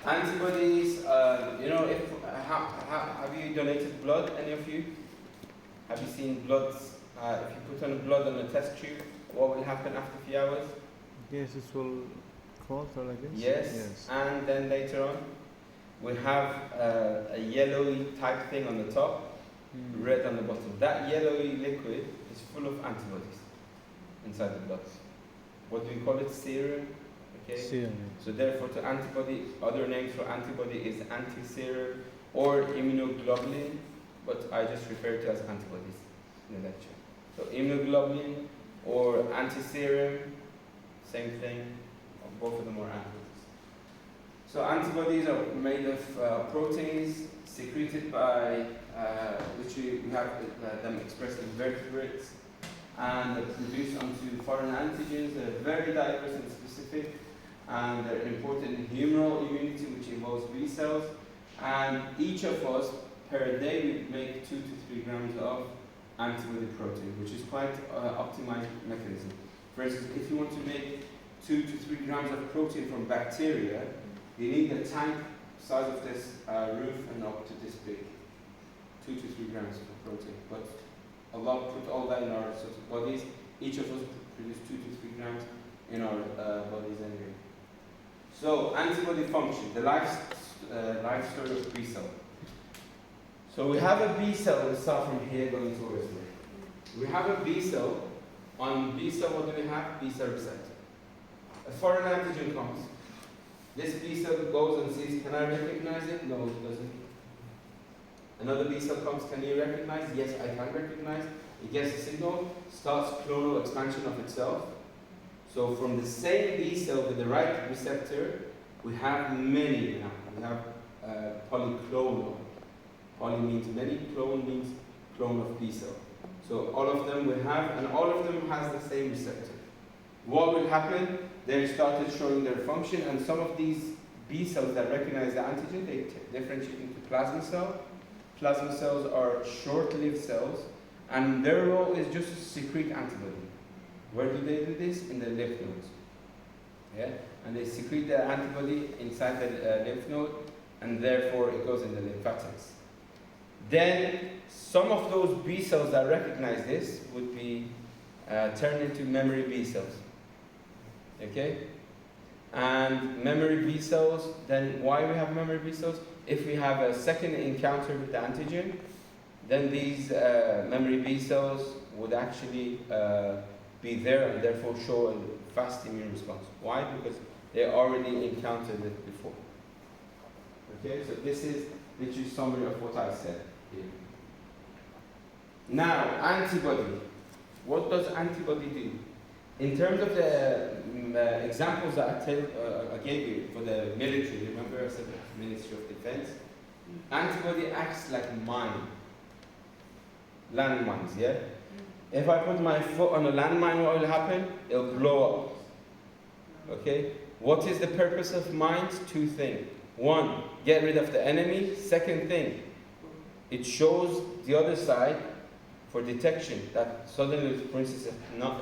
Antibodies, have you donated blood, any of you? Have you seen blood? If you put on blood on a test tube, what will happen after a few hours? Yes, it will clot or like this? Yes. And then later on, we have a yellowy type thing on the top, red on the bottom. That yellowy liquid is full of antibodies inside the blood. What do we call it? Serum. Okay. Serum. So therefore, to antibody, other names for antibody is antiserum or immunoglobulin, but I just refer to as antibodies in the lecture. So immunoglobulin or antiserum, same thing. Both of them are antibodies. So antibodies are made of proteins secreted by, which we have them expressed in vertebrates, and they're produced onto foreign antigens. They're very diverse and specific, and they're important in humoral immunity, which involves B cells. And each of us, per day, we make 2 to 3 grams of antibody protein, which is quite optimized mechanism. For instance, if you want to make 2 to 3 grams of protein from bacteria, you need a tank size of this roof and up to this big. 2 to 3 grams of protein. But Allah put all that in our bodies. Each of us produce 2 to 3 grams in our bodies anyway. So, antibody function, the life story of B cell. So we have a B cell, we start from here going towards there. We have a B cell. On B cell, what do we have? B cell receptor. A foreign antigen comes. This B cell goes and sees, can I recognize it? No, it doesn't. Another B cell comes, can you recognize? Yes, I can recognize. It gets a signal, starts clonal expansion of itself. So from the same B cell with the right receptor, we have many now. We have polyclonal. Poly means many, clone means clone of B cell. So all of them we have, and all of them has the same receptor. What will happen? They started showing their function, and some of these B cells that recognize the antigen, they differentiate into plasma cell. Plasma cells are short-lived cells, and their role is just to secrete antibody. Where do they do this? In the lymph nodes. Yeah? And they secrete the antibody inside the lymph node, and therefore it goes in the lymphatics. Then some of those B cells that recognize this would be turned into memory B cells. Okay? And memory B cells, then why we have memory B cells? If we have a second encounter with the antigen, then these memory B cells would actually be there and therefore show a fast immune response. Why? Because they already encountered it before. Okay, so this is literally summary of what I said here. Now, antibody. What does antibody do? In terms of the examples that I gave you for the military, remember I said the Ministry of Defense? Antibody acts like mine. Landmines, yeah? If I put my foot on a landmine, what will happen? It'll blow up. Okay? What is the purpose of mines? 2 things. 1, get rid of the enemy. Second thing, it shows the other side for detection. That suddenly, for instance,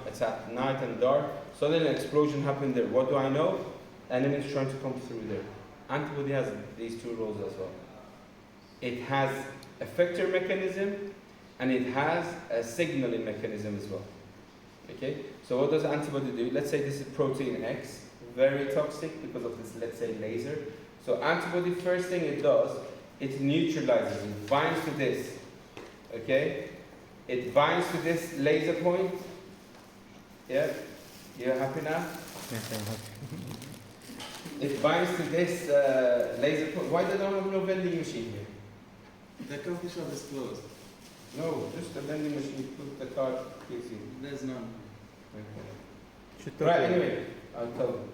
it's at night and dark, suddenly an explosion happened there. What do I know? Enemy is trying to come through there. Antibody has these 2 roles as well. It has effector mechanism, and it has a signaling mechanism as well. Okay? So what does antibody do? Let's say this is protein X, very toxic because of this, let's say, laser. So antibody, first thing it does, it neutralizes, it binds to this. Okay? It binds to this laser point. Yeah? You're happy now? Yes, I'm happy. It binds to this laser point. Why they don't have no vending machine here? The coffee shop is closed. No, just the vending machine. You put the card, gives you. There's none. Okay. Right, anyway, I'll tell you.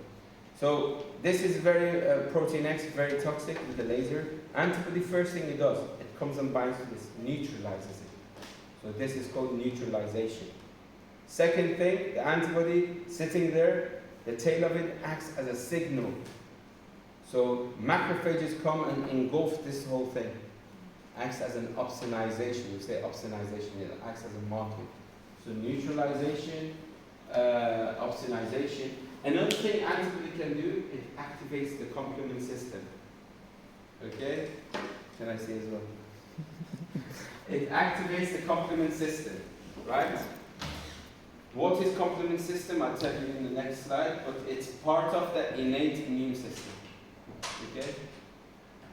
So this is very protein X, very toxic with the laser. Antibody, first thing it does, it comes and binds to this, neutralizes it. So this is called neutralization. Second thing, the antibody sitting there, the tail of it acts as a signal. So macrophages come and engulf this whole thing. Acts as an opsonization. We say opsonization, it acts as a marker. So neutralization, opsonization. Another thing antibody can do, it activates the complement system. Okay? Can I see as well? It activates the complement system, right? What is complement system? I'll tell you in the next slide, but it's part of the innate immune system. Okay?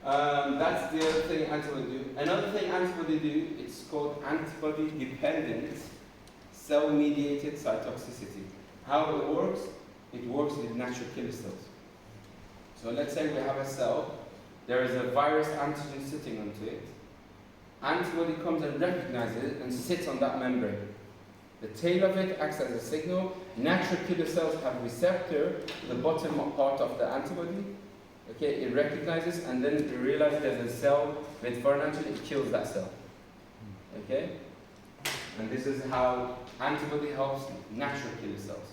That's the other thing antibody do. Another thing antibody do, it's called antibody-dependent cell-mediated cytotoxicity. How it works? It works with natural killer cells. So let's say we have a cell, there is a virus antigen sitting onto it. Antibody comes and recognizes it and sits on that membrane. The tail of it acts as a signal. Natural killer cells have receptor to the bottom part of the antibody. Okay, it recognizes and then it realizes there's a cell with foreign antigen, it kills that cell. Okay? And this is how antibody helps natural killer cells.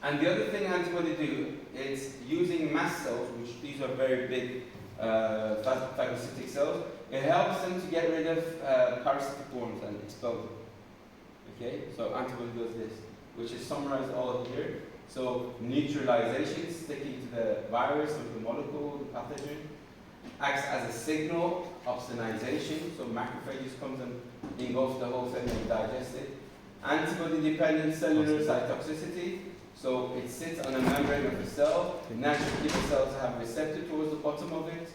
And the other thing antibody do is using mast cells, which these are very big phagocytic cells, it helps them to get rid of parasitic worms and expel them. Okay, so antibody does this, which is summarized all here. So neutralization, sticking to the virus or the molecule, the pathogen, acts as a signal, opsonization, so macrophages comes and engulfs the whole thing and digests it. Antibody-dependent cellular cytotoxicity, so it sits on a membrane of a cell. Natural killer cells have receptor towards the bottom of it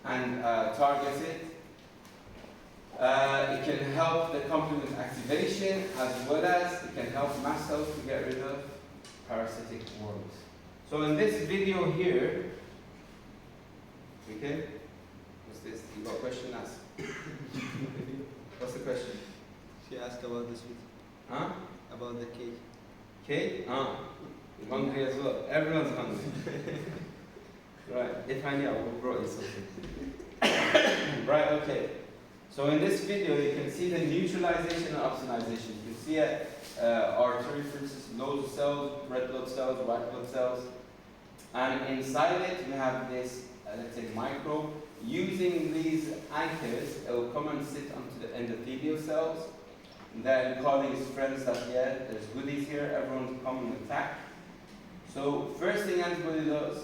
and targets it. It can help the complement activation as well as it can help mast cells to get rid of parasitic worms. So in this video here, okay, what's this? You got a question asked? What's the question? She asked about the sweet. Huh? About the cake. Cake? You're hungry as well. Everyone's hungry. Right, if I knew, I would have brought you something. Right, okay. So in this video, you can see the neutralization and opsonization. You can see a artery, for instance, loads of cells, red blood cells, white blood cells. And inside it, you have this, let's say, microbe. Using these anchors, it will come and sit onto the endothelial cells. And then calling his friends that, yeah, there's goodies here, everyone's come and attack. So first thing antibody does,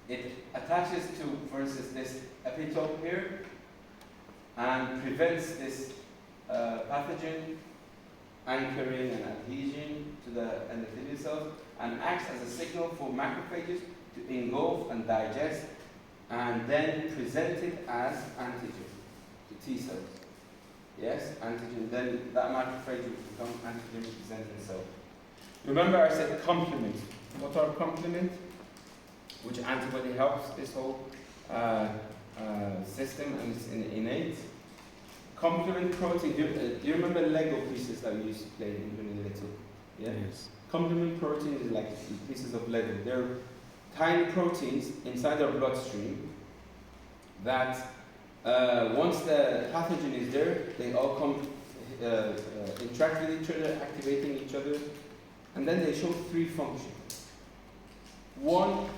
it attaches to, for instance, this epitope here, and prevents this pathogen anchoring and adhesion to the endothelial cells, and acts as a signal for macrophages to engulf and digest, and then present it as antigen to T cells. Yes, antigen. Then that macrophage will become antigen presenting cell. Remember, I said complement. What are complement? Which antibody helps this whole system, and it's innate. Complement protein. Do you remember Lego pieces that we used to play when we were little? Yeah? Yes. Complement protein is like pieces of Lego. They're tiny proteins inside our bloodstream that once the pathogen is there, they all come interact with each other, activating each other, and then they show three functions. One,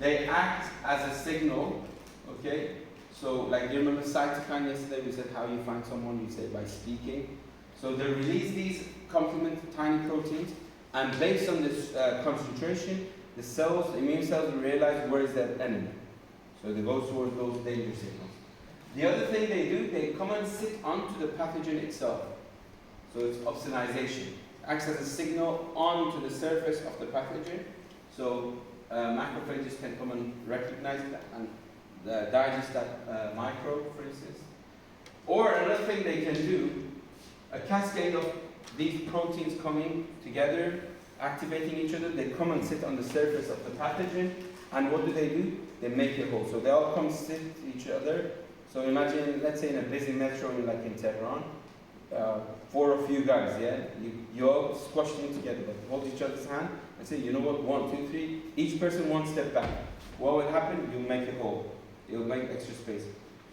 they act as a signal, okay? So, like, do you remember cytokine yesterday? We said how you find someone, you say by speaking. So they release these complement tiny proteins, and based on this concentration, the cells, the immune cells, realize where is that enemy. So they go towards those danger signals. The other thing they do, they come and sit onto the pathogen itself. So it's opsonization. Acts as a signal onto the surface of the pathogen. So macrophages can come and recognize it and digest that microbe, for instance. Or another thing they can do, a cascade of these proteins coming together, activating each other, they come and sit on the surface of the pathogen, and what do? They make a hole. So they all come sit each other. So imagine, let's say in a busy metro like in Tehran, 4 of you guys, yeah? You all squashed in together, but hold each other's hand and say, you know what, 1, 2, 3, each person one step back. What will happen? You'll make a hole. It'll make extra space.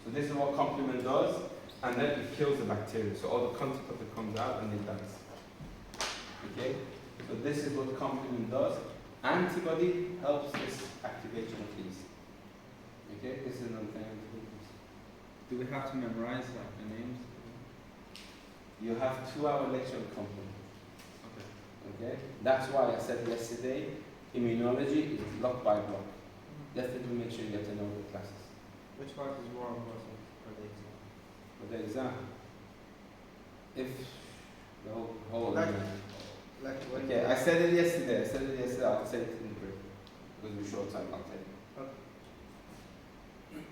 So this is what complement does, and then it kills the bacteria. So all the content of it comes out and it dies. Okay? So this is what complement does. Antibody helps this activation of these. Okay? This is another thing. Do we have to memorize like the names? You have 2-hour lecture on complement. Okay? That's why I said yesterday, immunology is block by block. definitely make sure you get to know the classes. Which part is more important for the exam? For the exam, if the whole Like when okay, I said it yesterday. I'll say it in the break because we're short time. I'll tell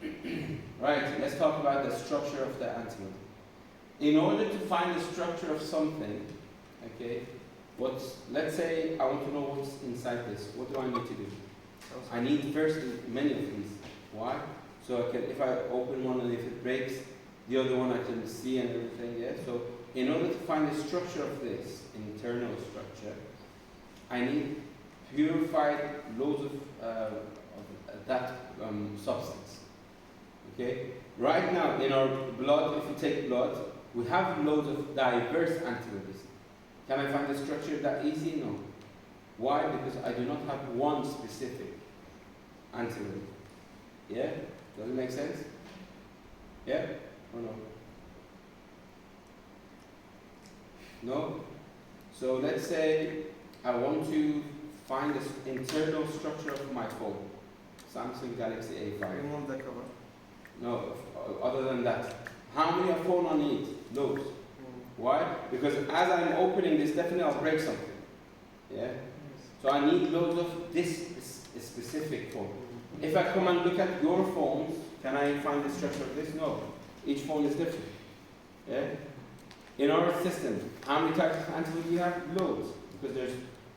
you. Right. Let's talk about the structure of the antibody. In order to find the structure of something, okay, let's say I want to know what's inside this. What do I need to do? I need first many of these. Why? So I can, if I open one and if it breaks, the other one I can see and everything. Yeah. So in order to find the structure of this internal structure, I need purified loads of that substance. Okay. Right now in our blood, if you take blood, we have loads of diverse antibodies. Can I find the structure that easy? No. Why? Because I do not have one specific antibody. Yeah? Does it make sense? Yeah? Or no? No? So let's say I want to find the internal structure of my phone. Samsung Galaxy A5. remove the cover. No, other than that. How many of phone I need? Loads. Why? Because as I'm opening this, definitely I'll break something. Yeah? So I need loads of this specific phone. If I come and look at your phones, can I find the structure of this? No. Each phone is different. Yeah? In our system, how many types of antibodies do you have? Loads. Because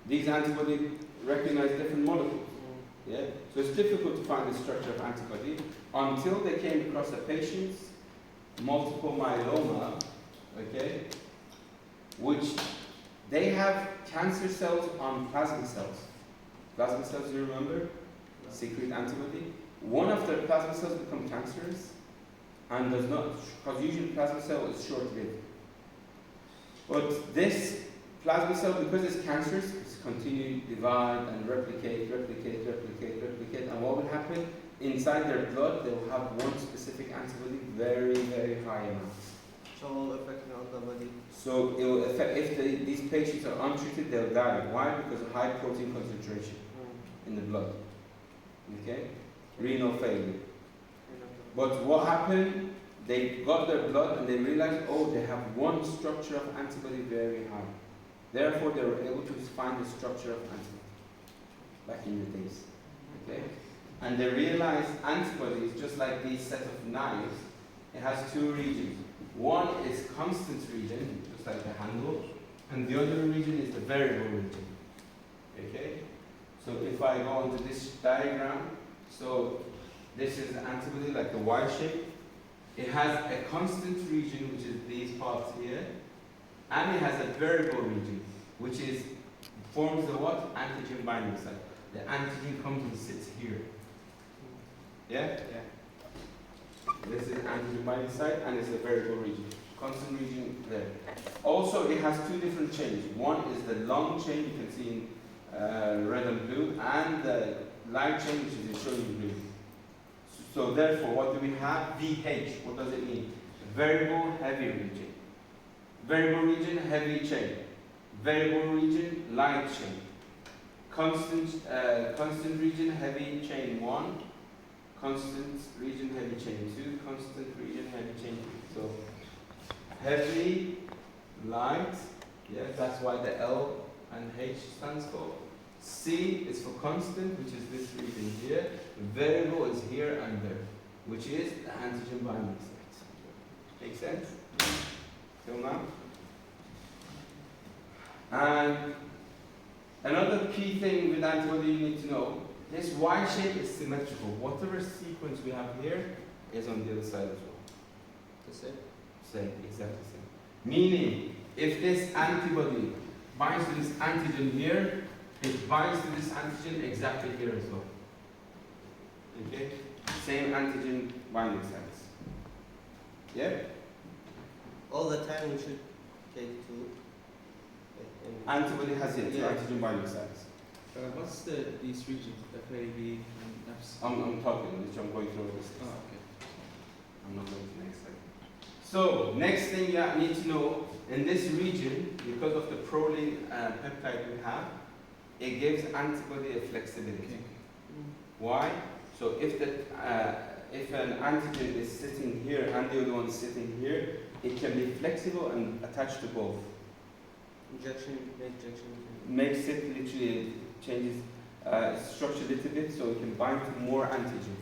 these antibodies recognize different molecules. Yeah? So it's difficult to find the structure of antibody until they came across a patient's multiple myeloma, okay, which they have cancer cells on plasma cells. Plasma cells, you remember? Secret antibody. One of the plasma cells become cancerous and does not, because usually plasma cell is short-lived. But this plasma cell, because it's cancerous, it's continue to divide and replicate, and what will happen? Inside their blood, they will have one specific antibody, very, very high amounts. So all affecting on the body. So it will affect, if these patients are untreated, they'll die. Why? Because of high protein concentration in the blood. Okay? Renal failure. But what happened? They got their blood and they realized, oh, they have one structure of antibody very high. Therefore, they were able to find the structure of antibody back in the days. Okay? And they realized antibody is just like these set of knives. It has two regions. One is constant region, just like the handle, and the other region is the variable region. Okay? So if I go into this diagram, so this is the antibody, like the Y shape. It has a constant region, which is these parts here, and it has a variable region, which forms the what? Antigen binding site. The antigen comes and sits here. Yeah? Yeah. This is antigen binding site, and it's a variable region. Constant region there. Also, it has two different chains. One is the long chain, you can see in red and blue, and the light chain, which is shown in blue. So therefore, what do we have? VH. What does it mean? Variable heavy region. Variable region, heavy chain. Variable region, light chain. Constant region, heavy chain 1. Constant region, heavy chain 2. Constant region, heavy chain 3. So heavy, light. Yes, that's why the L and H stands for. C is for constant, which is this region here. Variable is here and there, which is the antigen binding site. Make sense? Till now? And another key thing with antibody you need to know, this Y shape is symmetrical. Whatever sequence we have here is on the other side as well. The same? Same, exactly the same. Meaning, if this antibody binds to this antigen here, it binds to this antigen exactly here as well. Okay? Same antigen binding sites. Yeah? All the time we should take two. Antibody has it, Yeah. antigen binding sites. What's these regions, FAB and FC? I'm talking, I'm going through this. Oh, okay. I'm not going to the next slide. So, next thing you need to know, in this region, because of the proline peptide we have, it gives antibody a flexibility. Okay. Why? So So if an antigen is sitting here and the other one is sitting here, it can be flexible and attached to both. Injection. Makes it literally changes its structure a little bit so it can bind to more antigen.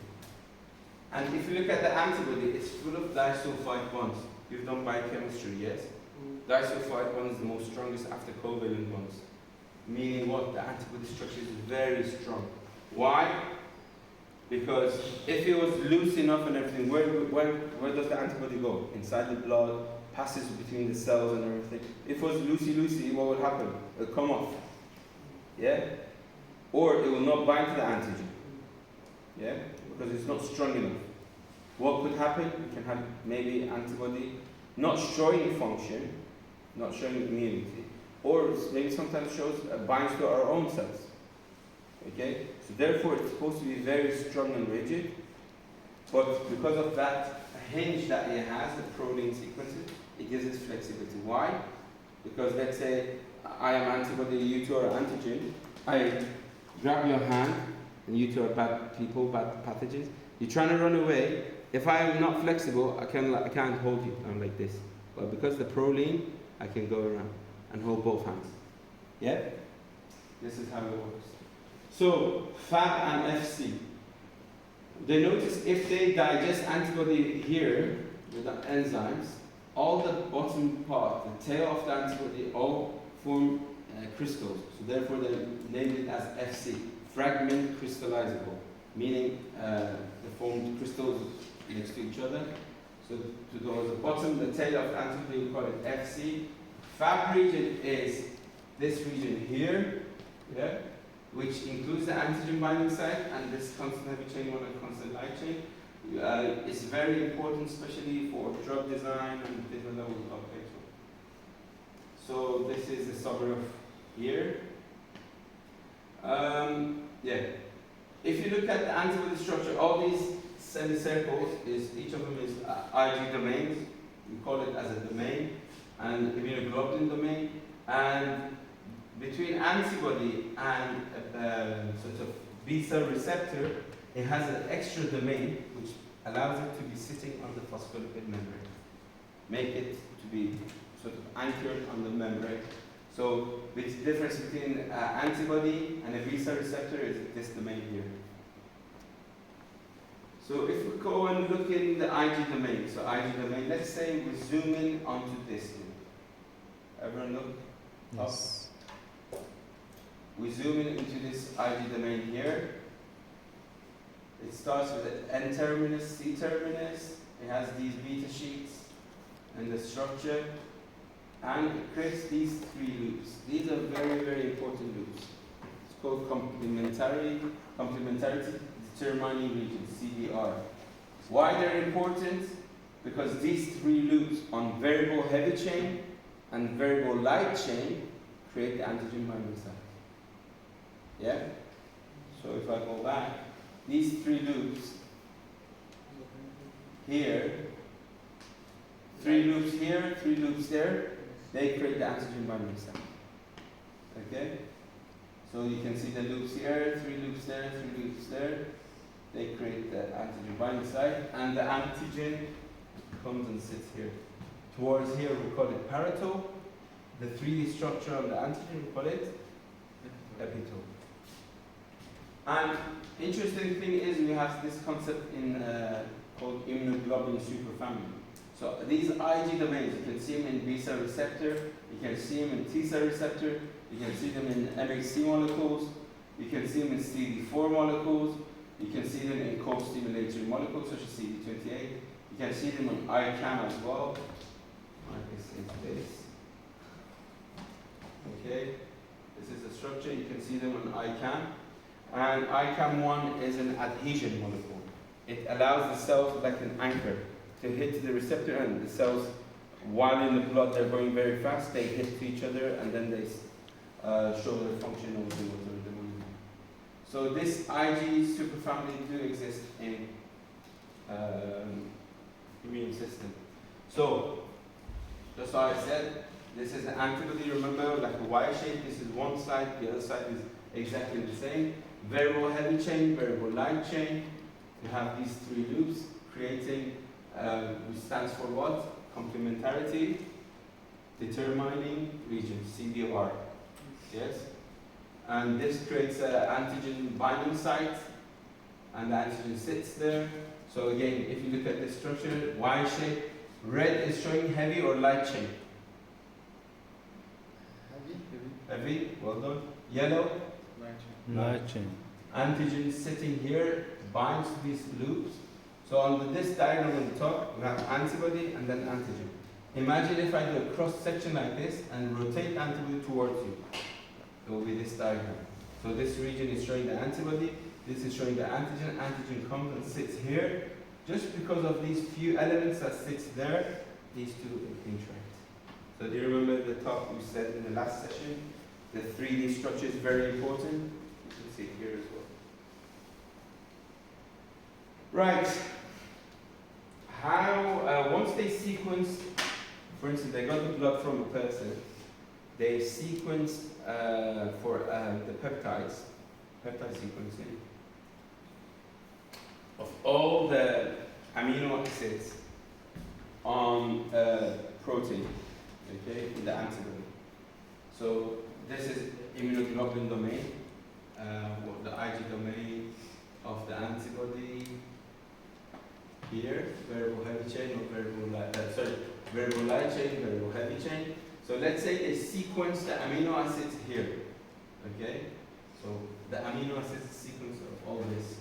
And if you look at the antibody, it's full of disulfide bonds. You've done biochemistry, yes? Disulfide bond is the most strongest after covalent bonds. Meaning what? The antibody structure is very strong. Why? Because if it was loose enough and everything, where does the antibody go? Inside the blood, passes between the cells and everything. If it was loosey, what will happen? It will come off. Yeah? Or it will not bind to the antigen. Yeah? Because it's not strong enough. What could happen? You can have maybe antibody not showing function, not showing immunity, or maybe sometimes shows binds to our own cells. Okay? So therefore it's supposed to be very strong and rigid, but because of that hinge that it has, the protein sequences, it gives us flexibility. Why? Because let's say I am antibody, you two are antigen, I grab your hand, and you two are bad people, bad pathogens, you're trying to run away. If I am not flexible, I can't hold you. I'm like this. But because the proline, I can go around and hold both hands. Yeah? This is how it works. So, Fab and FC. They notice if they digest antibody here with the enzymes, all the bottom part, the tail of the antibody, all form crystals. So therefore they named it as FC, fragment crystallizable, meaning they formed crystals next to each other. So towards the bottom, the tail of the antibody, we call it FC. Fab region is this region here, yeah, which includes the antigen binding site and this constant heavy chain one and constant light chain. It's very important, especially for drug design and things like that we'll talk later. So this is the suburb here. Yeah. If you look at the antibody structure, all these semicircles, each of them is IG domains. We call it as a domain, and immunoglobulin domain. And between antibody and sort of B cell receptor, it has an extra domain which allows it to be sitting on the phospholipid membrane, make it to be sort of anchored on the membrane. So the difference between antibody and a B cell receptor is this domain here. So if we go and look in the IG domain, so IG domain, let's say we zoom in onto this loop. Everyone look? Yes. We zoom in into this IG domain here. It starts with an N terminus, C terminus. It has these beta sheets and the structure. And it creates these three loops. These are very, very important loops. It's called complementarity determining region, CDR. Why they're important? Because these three loops on variable heavy chain and variable light chain create the antigen binding site. Yeah? So if I go back, these three loops here, three loops here, three loops there, they create the antigen binding site. Okay? So you can see the loops here, three loops there, three loops there. They create the antigen binding site, and the antigen comes and sits here. Towards here, we call it paratope. The 3D structure of the antigen, we call it epitope. And interesting thing is we have this concept in called immunoglobulin superfamily. So these IG domains, you can see them in B cell receptor, you can see them in T cell receptor, you can see them in MHC molecules, you can see them in CD4 molecules, you can see them in co-stimulatory molecules such as CD28, you can see them on ICAM as well. This. Okay, this is the structure, you can see them on ICAM. And ICAM1 is an adhesion molecule. It allows the cells, like an anchor, to hit the receptor, and the cells, while in the blood, they're going very fast, they hit to each other, and then they show their function or do whatever they want to do. So this IG superfamily do exist in immune system. So, that's why I said, this is an antibody, remember, like a Y shape. This is one side, the other side is exactly the same. Variable heavy chain, variable light chain. you have these three loops creating, which stands for what? Complementarity determining region, CDR. Yes? And this creates an antigen binding site, and the antigen sits there. So again, if you look at this structure, Y shape, red is showing heavy or light chain. Heavy, well done. Yellow, Light chain. antigen sitting here, binds to these loops. So on this diagram on the top, we have antibody and then antigen. Imagine if I do a cross section like this and rotate antibody towards you. It will be this diagram. So this region is showing the antibody, this is showing the antigen. Antigen comes and sits here. Just because of these few elements that sits there, these two interact. So do you remember the talk we said in the last session? The 3D structure is very important. You can see it here as well. Right. How, once they sequence, for instance, they got the blood from a person, they sequenced for the peptide sequencing of all the amino acids on a protein, okay, in the antibody. So this is immunoglobulin domain, the IG domain of the antibody. Here, variable heavy chain or variable light chain, variable heavy chain. So let's say they sequence the amino acids here. Okay? So the amino acids sequence of all this.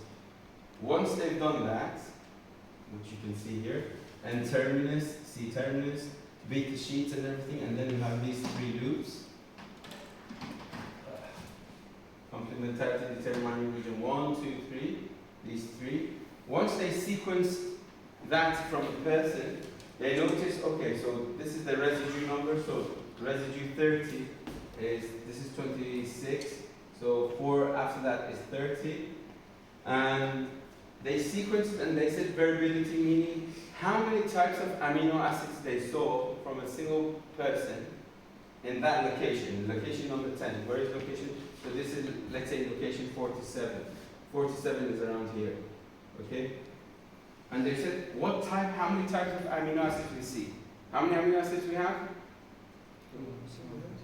Once they've done that, which you can see here, N terminus, C terminus, beta sheets and everything, and then you have these three loops. Complementarity determining region 1, 2, 3, these three. Once they sequence that from a person, they notice, okay, so this is the residue number, so residue 30 is, this is 26, so 4 after that is 30, and they sequenced and they said variability, meaning how many types of amino acids they saw from a single person in that location, location number 10. Where is location? So this is, let's say, location 47. 47 is around here, okay? And they said, what type, how many types of amino acids we see? How many amino acids we have?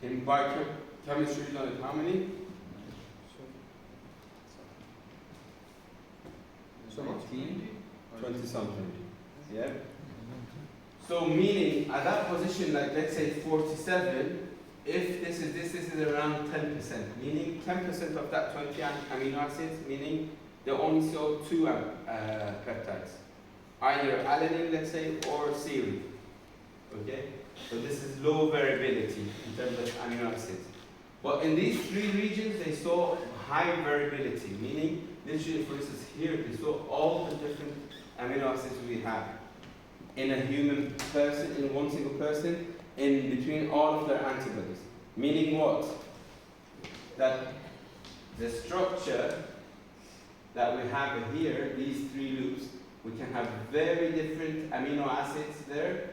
In biochemistry, you know how many? So 20 something. Yeah? So meaning, at that position, like let's say 47, if this is around 10%, meaning 10% of that 20 amino acids, meaning they only saw 2 peptides. Either alanine, let's say, or serine. Okay? So this is low variability in terms of amino acids. But in these three regions, they saw high variability, meaning, literally, for instance, here, they saw all the different amino acids we have in a human person, in one single person, in between all of their antibodies. Meaning what? That the structure that we have here, these three loops, we can have very different amino acids there.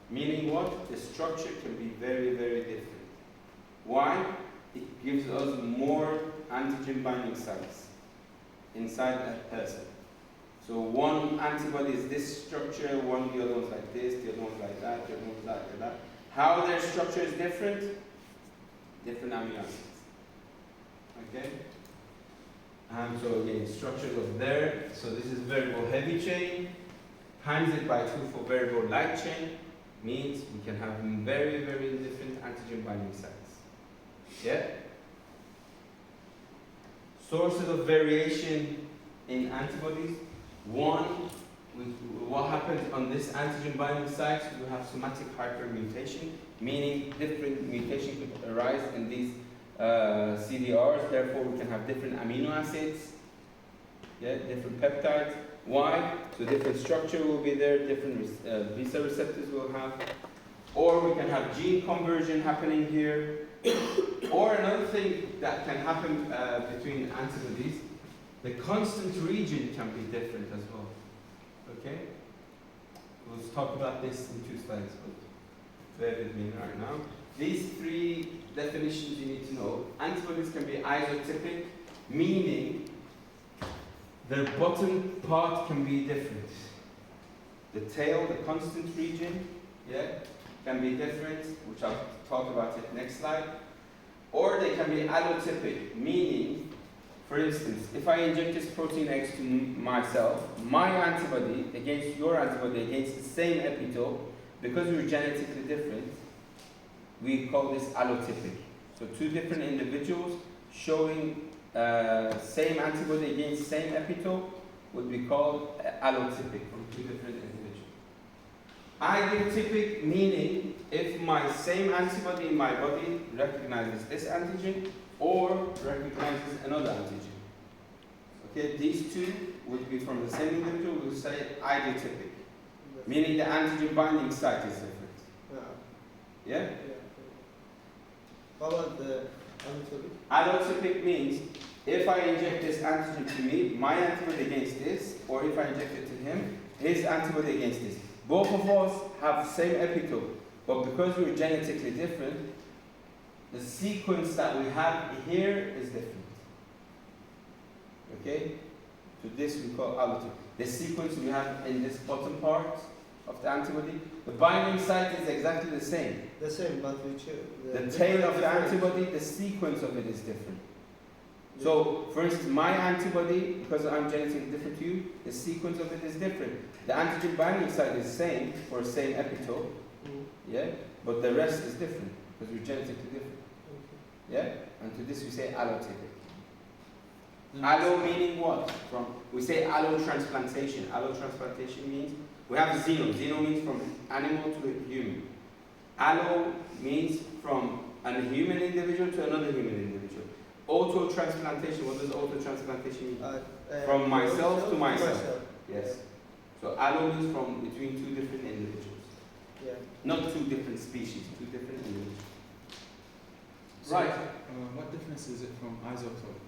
Meaning what? The structure can be very, very different. Why? It gives us more antigen binding sites inside that person. So one antibody is this structure, the other one's like this, the other one's like that, the other one's like that. How their structure is different? Different amino acids. Okay? And so again, structures of there. So this is variable heavy chain. Times it by 2 for variable light chain means we can have very, very different antigen binding sites. Yeah? Sources of variation in antibodies. One, what happens on this antigen binding site, we have somatic hypermutation, meaning different mutation could arise in these CDRs, therefore we can have different amino acids, yeah, different peptides. Why? So different structure will be there, different B-cell receptors will have, or we can have gene conversion happening here, or another thing that can happen between antibodies, the constant region can be different as well. Okay? We'll talk about this in 2 slides, but bear with me right now. These 3 definitions you need to know. Antibodies can be isotypic, meaning their bottom part can be different. The tail, the constant region, yeah, can be different, which I'll talk about it next slide. Or they can be allotypic, meaning, for instance, if I inject this protein X to myself, my antibody against your antibody against the same epitope, because we're genetically different, we call this allotypic. So two different individuals showing same antibody against same epitope would be called allotypic from two different individuals. Ideotypic meaning if my same antibody in my body recognizes this antigen or recognizes another antigen. Okay, these two would be from the same individual, we would say ideotypic, meaning the antigen binding site is different. Yeah. Yeah? How about the allotypic? Allotypic means if I inject this antigen to me, my antibody against this, or if I inject it to him, his antibody against this. Both of us have the same epitope, but because we're genetically different, the sequence that we have here is different. Okay? So this we call allotypic. The sequence we have in this bottom part of the antibody, the binding site is exactly the same. The same, but we choose. The tail of the antibody, the sequence of it is different. So, for instance, my antibody, because I'm genetically different to you, the sequence of it is different. The antigen binding site is same for same epitope, yeah, but the rest is different because we're genetically different, yeah. And to this we say allotypic. Allo meaning what? We say allotransplantation. Allotransplantation means we have xeno. Xeno means from animal to a human. Allo means from a human individual to another human individual. Autotransplantation, what does autotransplantation mean? From myself to myself. Yes. So allo means from between two different individuals. Yeah. Not two different species, two different individuals. So, Right. what difference is it from isotope?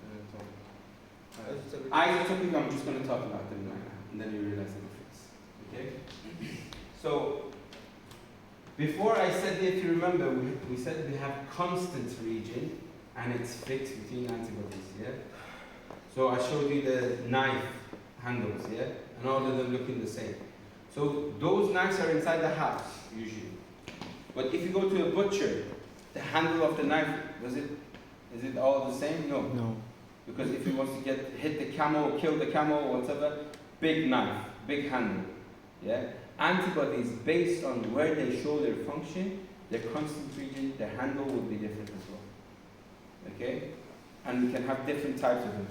Isotopic, I'm just going to talk about them right now, and then you realize the difference. Okay? So, before I said, if you remember, we said we have constant region, and it's fixed between antibodies, yeah? So I showed you the knife handles, yeah? And all of them looking the same. So those knives are inside the house, usually. But if you go to a butcher, the handle of the knife, is it all the same? No. No. Because if he wants to hit the camel, kill the camel, or whatever, big knife, big handle, yeah? Antibodies, based on where they show their function, their constant region, their handle will be different as well. Okay? And we can have different types of them.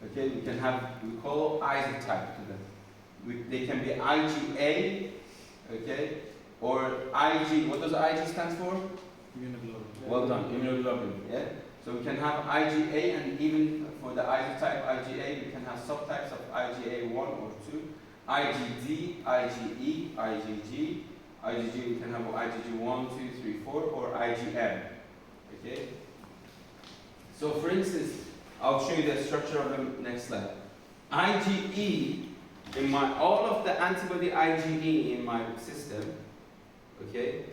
Okay? We call isotype to them. They can be IgA, okay? Or Ig, what does Ig stand for? Immunoglobulin. Well done, immunoglobulin, yeah? So we can have IgA, and even for the isotype IgA, we can have subtypes of IgA 1 or 2, IgD, IgE, IgG. IgG, we can have IgG 1, 2, 3, 4, or IgM. Okay? So for instance, I'll show you the structure of them next slide. IgE, all of the antibody IgE in my system, okay,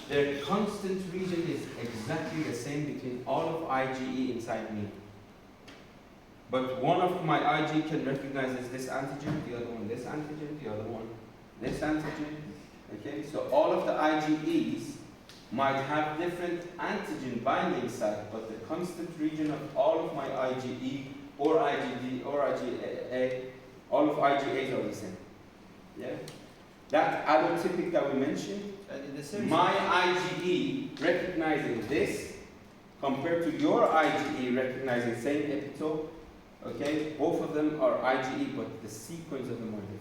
their constant region is exactly the same between all of IgE inside me. But one of my Ig can recognize this antigen, the other one this antigen, the other one this antigen. Okay, so all of the IgEs might have different antigen binding site, but the constant region of all of my IgE or IgD or IgA, all of IgAs are the same. Yeah? That allotypic that we mentioned, my IgE recognizing this compared to your IgE recognizing same epitope, okay, both of them are IgE, but the sequence of them are different.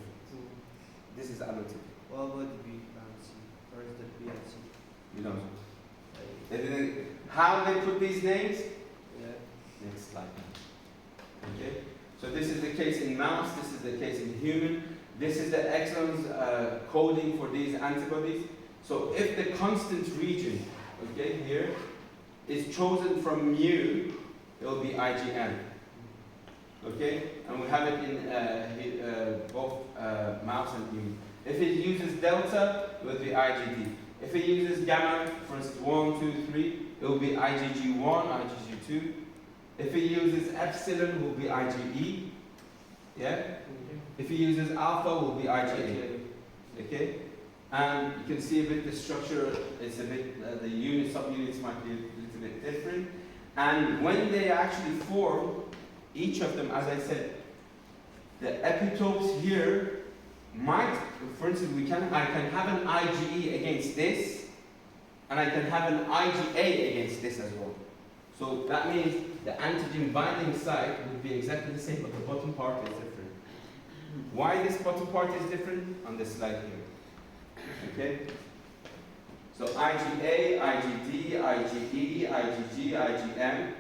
This is allotypic. What about the B and C? Or is that B and C? You don't. They didn't. How they put these names? Yeah. Next slide. Okay. So this is the case in mouse. This is the case in human. This is the exons coding for these antibodies. So if the constant region, okay, here, is chosen from mu, it will be IgM. Okay, and we have it in both mouse and human. If it uses delta, it will be IgD. If it uses gamma, for instance, 1, 2, 3, it will be IgG1, IgG2. If it uses epsilon, it will be IgE. Yeah? If he uses alpha, it will be IgA. Okay? And you can see a bit the structure is a bit, the subunits might be a little bit different. And when they actually form, each of them, as I said, the epitopes here might, for instance, I can have an IgE against this, and I can have an IgA against this as well. So that means the antigen binding site would be exactly the same, but the bottom part is different. Why this bottom part is different? On this slide here. Okay? So IgA, IgD, IgE, IgG, IgM.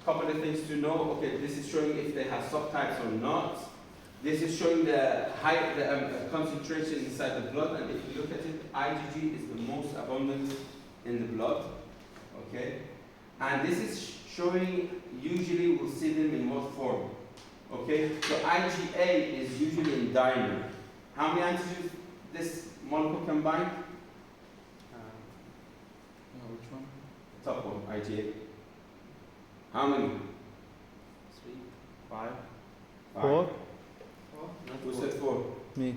Couple of things to know. Okay, this is showing if they have subtypes or not. This is showing the concentration inside the blood, and if you look at it, IgG is the most abundant in the blood. Okay? And this is showing, usually we'll see them in what form. Okay? So IgA is usually in dimer. How many antigens this molecule can bind? Which one? Top one, IgA. How many? 3, 5. 5. 4. 4. Who said 4? Me.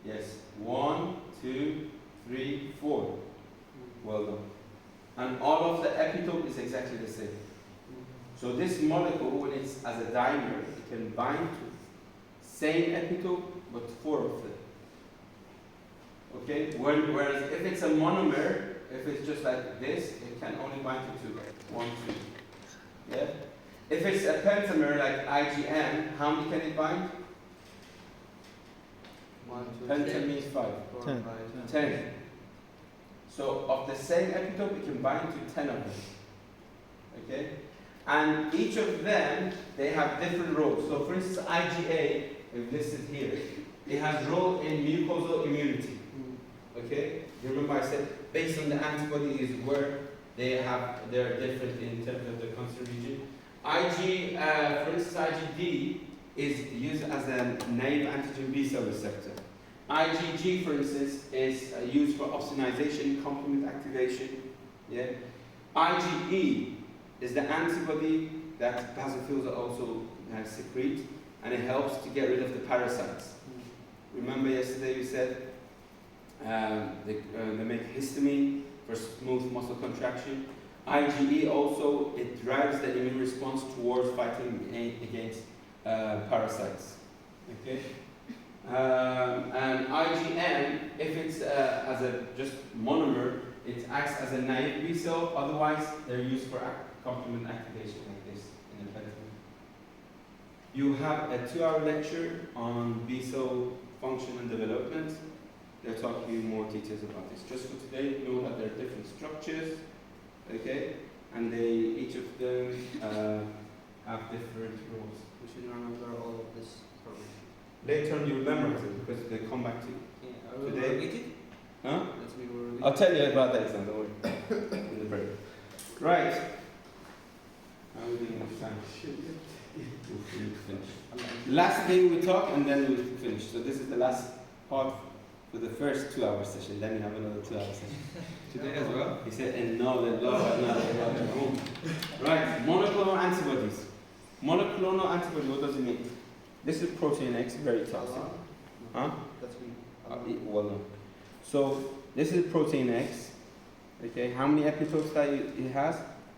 Yes. 1, 2, 3, 4. Well done. And all of the epitope is exactly the same. So this molecule, when it's as a dimer, it can bind to same epitope, but 4 of them. Okay? Whereas if it's a monomer, if it's just like this, it can only bind to 2. 1, 2. Yeah? If it's a pentamer like IgM, how many can it bind? 1, 2, Penta 3, means 5. 4, 10. 5. 10. So of the same epitope, it can bind to 10 of them. Okay? And each of them, they have different roles. So for instance, IgA, we've listed here, it has role in mucosal immunity. Okay? You remember I said, based on the antibody is where they're different in terms of the constant region. For instance, IgD is used as a naive antigen B cell receptor. IgG, for instance, is used for opsonization, complement activation. Yeah? IgE is the antibody that basophils also secrete, and it helps to get rid of the parasites. Remember yesterday we said they make histamine for smooth muscle contraction. IgE also, it drives the immune response towards fighting against parasites. Okay? And IgM, if it's as a just monomer, it acts as a naive B cell. Otherwise, they're used for complement activation like this in the pentamer. You have a 2-hour lecture on B cell function and development. They'll talk to you more details about this. Just for today, know that there are different structures, okay, and each of them have different roles. We should remember all of this information. Later on, you memorize it because they come back to you. Yeah, I will Today- repeat it. Huh? Let's be repeat. I'll tell you about that exam, don't worry. In the break. Right. How are we doing this time? We'll finish. Last thing we talk and then we'll finish. So this is the last part for the first 2-hour session. Then we have another 2-hour session. Today as well? He said, and now the love, Right, monoclonal antibodies. Monoclonal antibody, what does it mean? This is protein X, very toxic. Huh? That's me. Well, no. So this is protein X. Okay, how many epitopes that it has?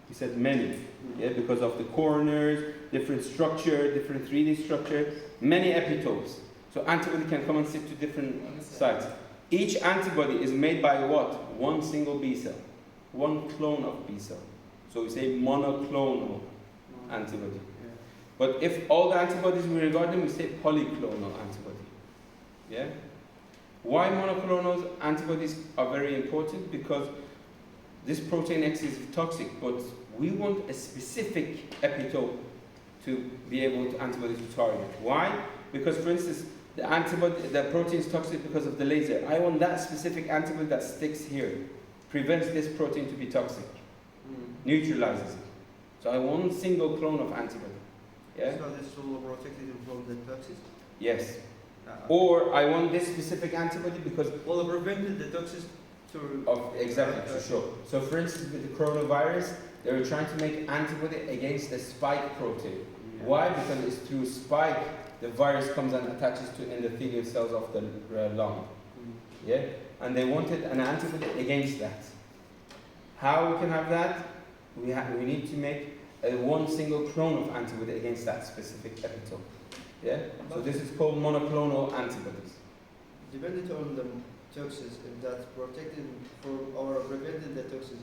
He said many. Yeah, because of the corners, different structure, different 3D structure, many epitopes. So antibody can come and sit to different sites. Each antibody is made by what? One single B cell, one clone of B cell. So we say monoclonal antibody. But if all the antibodies we regard them, we say polyclonal antibody. Yeah? Why monoclonal antibodies are very important? Because this protein X is toxic, but we want a specific epitope to be able to antibody to target. Why? Because for instance, the protein is toxic because of the laser. I want that specific antibody that sticks here, prevents this protein to be toxic, neutralizes it. So I want one single clone of antibody. Yeah? So this will protect it from the toxins? Yes. Or I want this specific antibody because Will prevent the toxins to... exactly, for sure. So for instance, with the coronavirus, they were trying to make antibody against the spike protein. Why? Because it's through spike the virus comes and attaches to endothelial cells of the lung. Yeah? And they wanted an antibody against that. How we can have that? We need to make one single clone of antibody against that specific epitope. Yeah? So this is called monoclonal antibodies. Depending on the toxins, if that's protected from or prevented the toxins,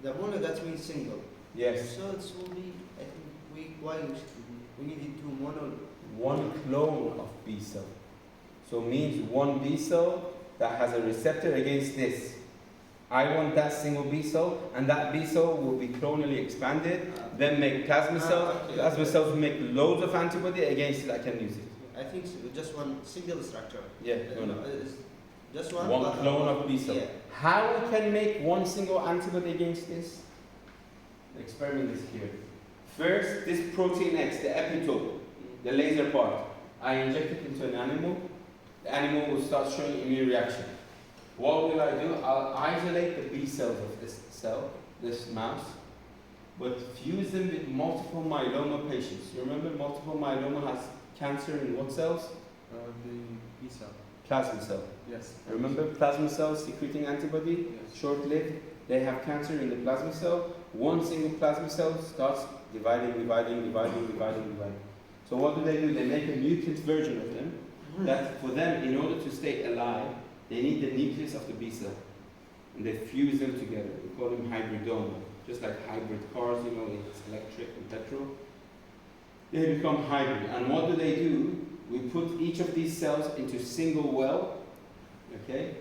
the mono that means single. Yes. So it will be, I think, we needed two mono. One clone of B cell. So means one B cell that has a receptor against this. I want that single B cell, and that B cell will be clonally expanded, then make plasma cells. Okay. Plasma cells will make loads of antibody against it. I can use it. I think so, just one single structure. Yeah, no. It's just one. One clone of B cell. Yeah. How we can make one single antibody against this? The experiment is here. First, this protein X, the epitope, the laser part, I inject it into an animal. The animal will start showing immune reaction. What will I do? I'll isolate the B cells of this cell, this mouse, but fuse them with multiple myeloma patients. You remember multiple myeloma has cancer in what cells? The B cell. Plasma cell. Yes. Remember plasma cells secreting antibody? Yes. Short-lived. They have cancer in the plasma cell. One single plasma cell starts dividing. So what do? They make a mutant version of them. That for them, in order to stay alive, they need the nucleus of the B cell. And they fuse them together. We call them hybridoma. Just like hybrid cars, you know, it's electric and petrol. They become hybrid. And what do? We put each of these cells into single well. Okay?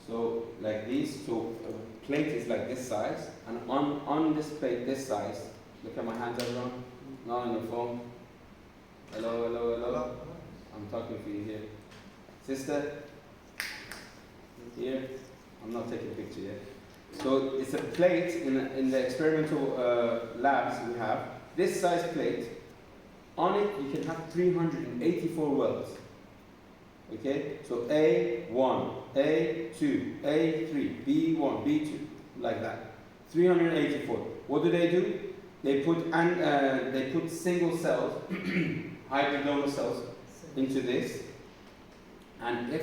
So like this. So a plate is like this size. And on this plate, this size, look at my hands everyone. Not on your phone. Hello. I'm talking for you here. Sister, here. I'm not taking a picture yet. So it's a plate in the experimental labs we have. This size plate, on it you can have 384 wells. Okay? So A1, A2, A3, B1, B2, like that. 384. What do? They put single cells, hybridoma cells, into this, and if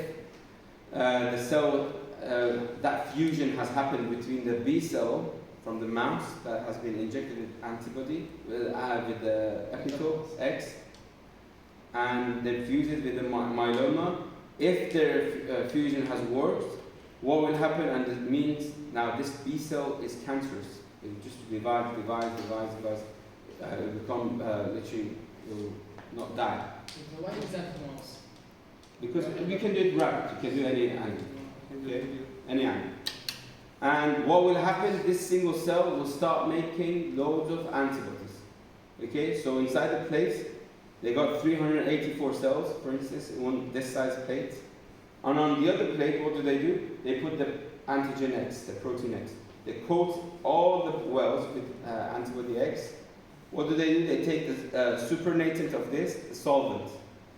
the cell, that fusion has happened between the B cell from the mouse that has been injected with antibody, with the epitope X, and they fuse it with the myeloma. If their fusion has worked, what will happen? And it means now this B cell is cancerous. It will just divide. It will become literally, it will not die. Why is that the mouse? Because we can do it rapid, you can do any animal. Okay? Any animal. And what will happen? This single cell will start making loads of antibodies. Okay? So inside the plate, they got 384 cells, for instance, in this size plate. And on the other plate, what do? They put the antigen X, the protein X. They coat all the wells with antibody X. What do? They take the supernatant of this, the solvent,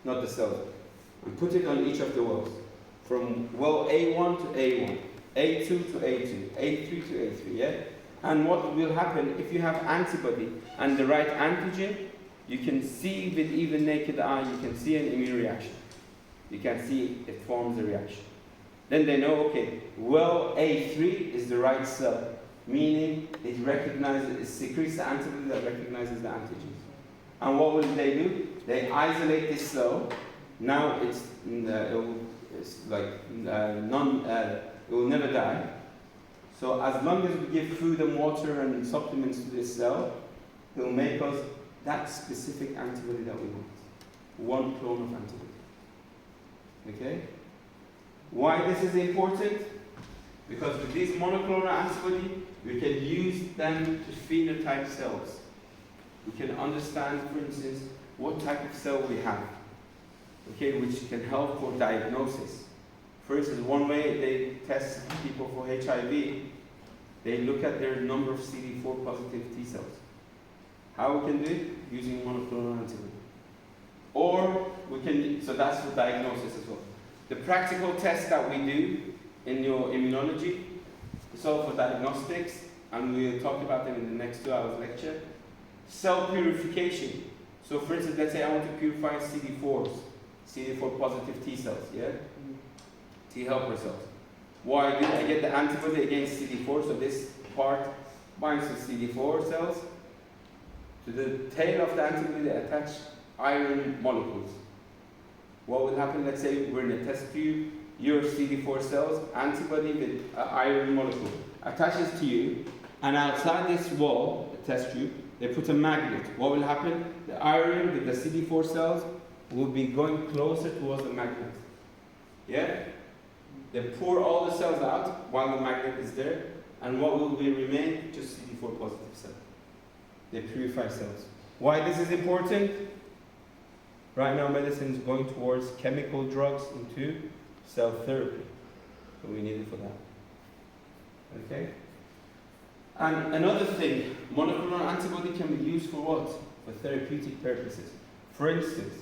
not the cell, and put it on each of the wells. From well A1 to A1, A2 to A2, A3 to A3, yeah? And what will happen if you have antibody and the right antigen, you can see with even naked eye, you can see an immune reaction. You can see it forms a reaction. Then they know, okay, well A3 is the right cell, meaning it recognizes, it secretes the antibody that recognizes the antigens. And what will they do? They isolate this cell. Now it will never die. So as long as we give food and water and supplements to this cell, it will make us that specific antibody that we want. One clone of antibody. Okay? Why this is important? Because with these monoclonal antibody, we can use them to phenotype cells. We can understand, for instance, what type of cell we have, okay, which can help for diagnosis. For instance, one way they test people for HIV, they look at their number of CD4 positive T cells. How we can do it? Using monoclonal antibody. Or we can, so that's for diagnosis as well. The practical tests that we do in your immunology is all for diagnostics, and we'll talk about them in the next 2 hours lecture. Cell purification. So for instance, let's say I want to purify CD4s, CD4 positive T cells, yeah? T helper cells. Why do I get the antibody against CD4? So this part binds to CD4 cells. To the tail of the antibody, they attach iron molecules. What will happen? Let's say we're in a test tube. Your CD4 cells, antibody with an iron molecule attaches to you, and outside this wall, the test tube, they put a magnet. What will happen? The iron with the CD4 cells will be going closer towards the magnet. Yeah? They pour all the cells out while the magnet is there, and what will be remain? Just CD4 positive cells. They purify cells. Why this is important? Right now medicine is going towards chemical drugs into cell therapy. So we need it for that. Okay? And another thing, monoclonal antibody can be used for what? For therapeutic purposes. For instance,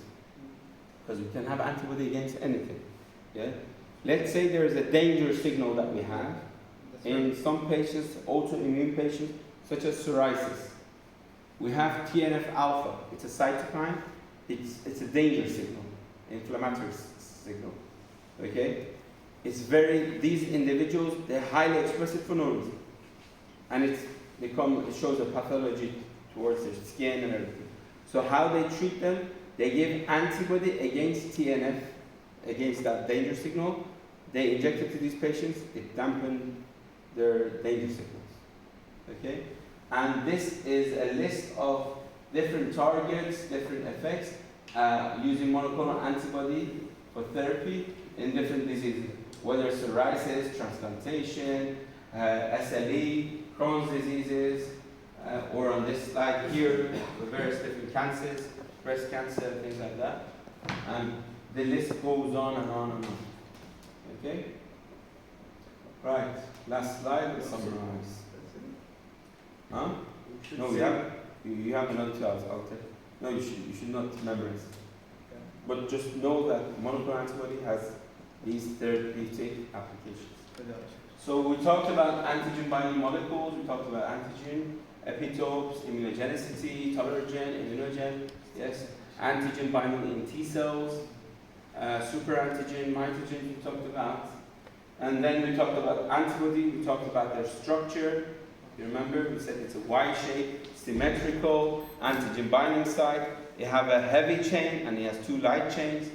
because we can have antibody against anything. Yeah? Let's say there is a danger signal that we have in some patients, autoimmune patients, such as psoriasis. We have TNF alpha. It's a cytokine. It's a danger signal, inflammatory signal. Okay? These individuals, they highly express it for no reason. And it shows a pathology towards their skin and everything. So how they treat them, they give antibody against TNF, against that danger signal. They inject it to these patients, it dampen their danger signals. Okay? And this is a list of different targets, different effects, using monoclonal antibody for therapy in different diseases, whether psoriasis, transplantation, SLE, Crohn's diseases, or on this slide here, for various different cancers, breast cancer, things like that. And the list goes on and on and on. Okay? Right, last slide, let's summarize. Huh? No, you have another 2 hours. I'll tell you. No, you should not memorize. Okay. But just know that monoclonal antibody has these therapeutic applications. So we talked about antigen binding molecules, we talked about antigen, epitopes, immunogenicity, tolerogen, immunogen, yes, antigen binding in T cells, superantigen, mitogen we talked about. And then we talked about antibody, we talked about their structure. You remember, we said it's a Y-shaped, symmetrical, antigen binding site. It have a heavy chain and it has 2 light chains.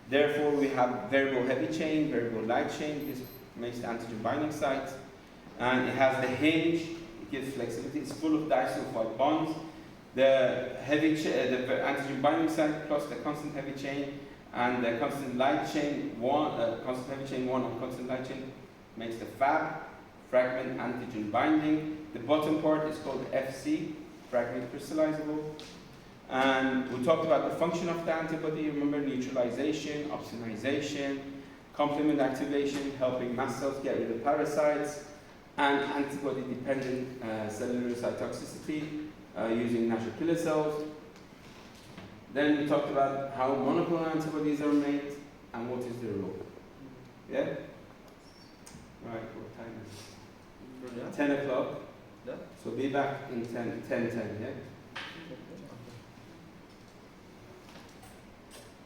Therefore, we have variable heavy chain, variable light chain. This makes the antigen binding site. And it has the hinge, it gives flexibility. It's full of disulfide bonds. The antigen binding site plus the constant heavy chain and the constant light chain constant heavy chain 1 and constant light chain makes the FAB, fragment antigen binding. The bottom part is called FC, fragment crystallizable. And we talked about the function of the antibody. Remember, neutralization, opsonization, complement activation, helping mast cells get rid of parasites, and antibody-dependent cellular cytotoxicity using natural killer cells. Then we talked about how monoclonal antibodies are made and what is their role. Yeah? Right, what time is it? 10 o'clock. Yeah. So be back in 10:10, yeah?